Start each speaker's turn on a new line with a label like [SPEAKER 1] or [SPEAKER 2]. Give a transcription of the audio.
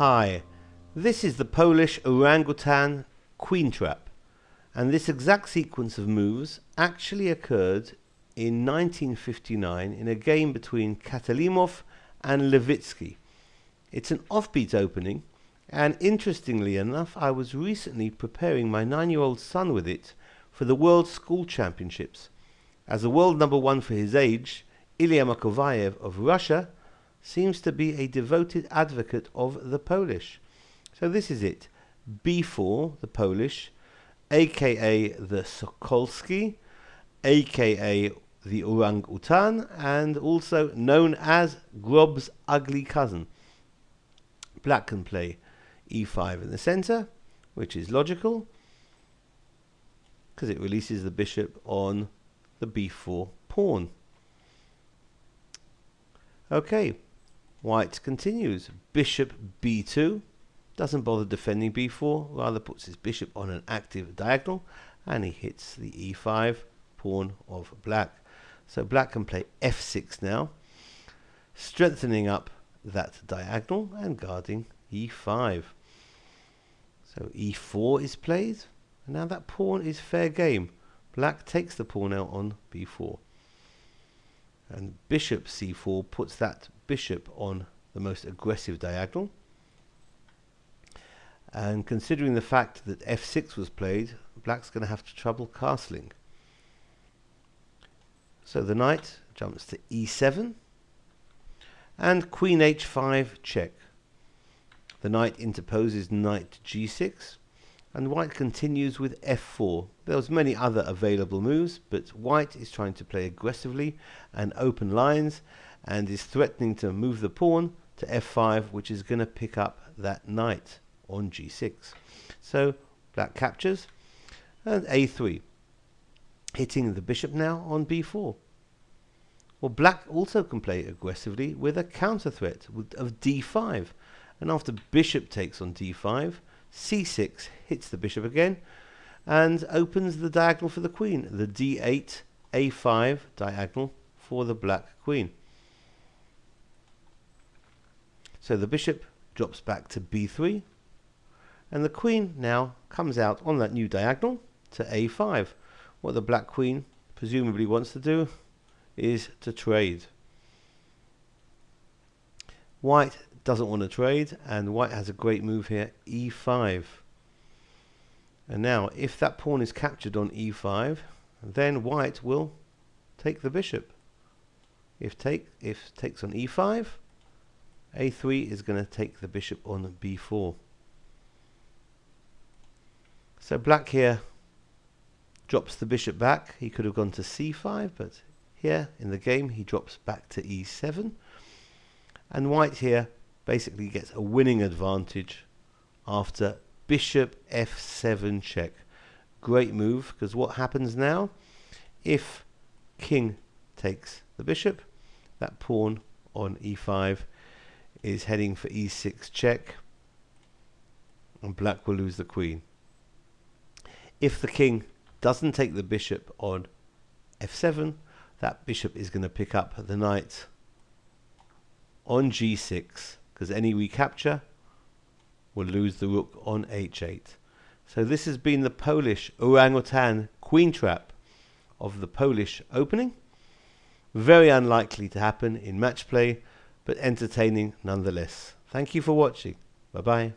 [SPEAKER 1] Hi, this is the Polish orangutan queen trap, and this exact sequence of moves actually occurred in 1959 in a game between Katalimov and Levitsky. It's an offbeat opening, and interestingly enough, I was recently preparing my 9-year-old son with it for the World School Championships. As the world number one for his age, Ilya Makovayev of Russia seems to be a devoted advocate of the Polish. So this is it. B4, the Polish, aka the Sokolski, aka the Orang-Utan, and also known as Grob's ugly cousin. Black can play e5 in the center, which is logical, because it releases the bishop on the b4 pawn. Okay, white continues. Bishop b2, doesn't bother defending b4, rather puts his bishop on an active diagonal, and he hits the e5 pawn of black. So black can play f6 now, strengthening up that diagonal and guarding e5. So e4 is played, and now that pawn is fair game. Black takes the pawn out on b4. And bishop c4 puts that bishop on the most aggressive diagonal. And considering the fact that f6 was played, black's going to have trouble castling. So the knight jumps to e7. And queen h5 check. The knight interposes knight g6. And white continues with f4. There was many other available moves, but white is trying to play aggressively and open lines, and is threatening to move the pawn to f5, which is going to pick up that knight on g6. So black captures, and a3, hitting the bishop now on b4. Well, black also can play aggressively with a counter threat of d5, and after bishop takes on d5, c6 hits the bishop again and opens the diagonal for the queen, the d8 a5 diagonal for the black queen. So the bishop drops back to b3, and the queen now comes out on that new diagonal to a5. What the black queen presumably wants to do is to trade. White doesn't want to trade, and white has a great move here, e5. And now if that pawn is captured on e5, then white will take the bishop. If takes on e5, a3 is going to take the bishop on b4. So black here drops the bishop back. He could have gone to c5, but here in the game he drops back to e7, and white here basically gets a winning advantage after bishop f7 check. Great move, because what happens now, if king takes the bishop, that pawn on e5 is heading for e6 check, and black will lose the queen. If the king doesn't take the bishop on f7, that bishop is going to pick up the knight on g6, because any recapture will lose the rook on h8. So this has been the Polish orangutan queen trap of the Polish opening. Very unlikely to happen in match play, but entertaining nonetheless. Thank you for watching. Bye bye.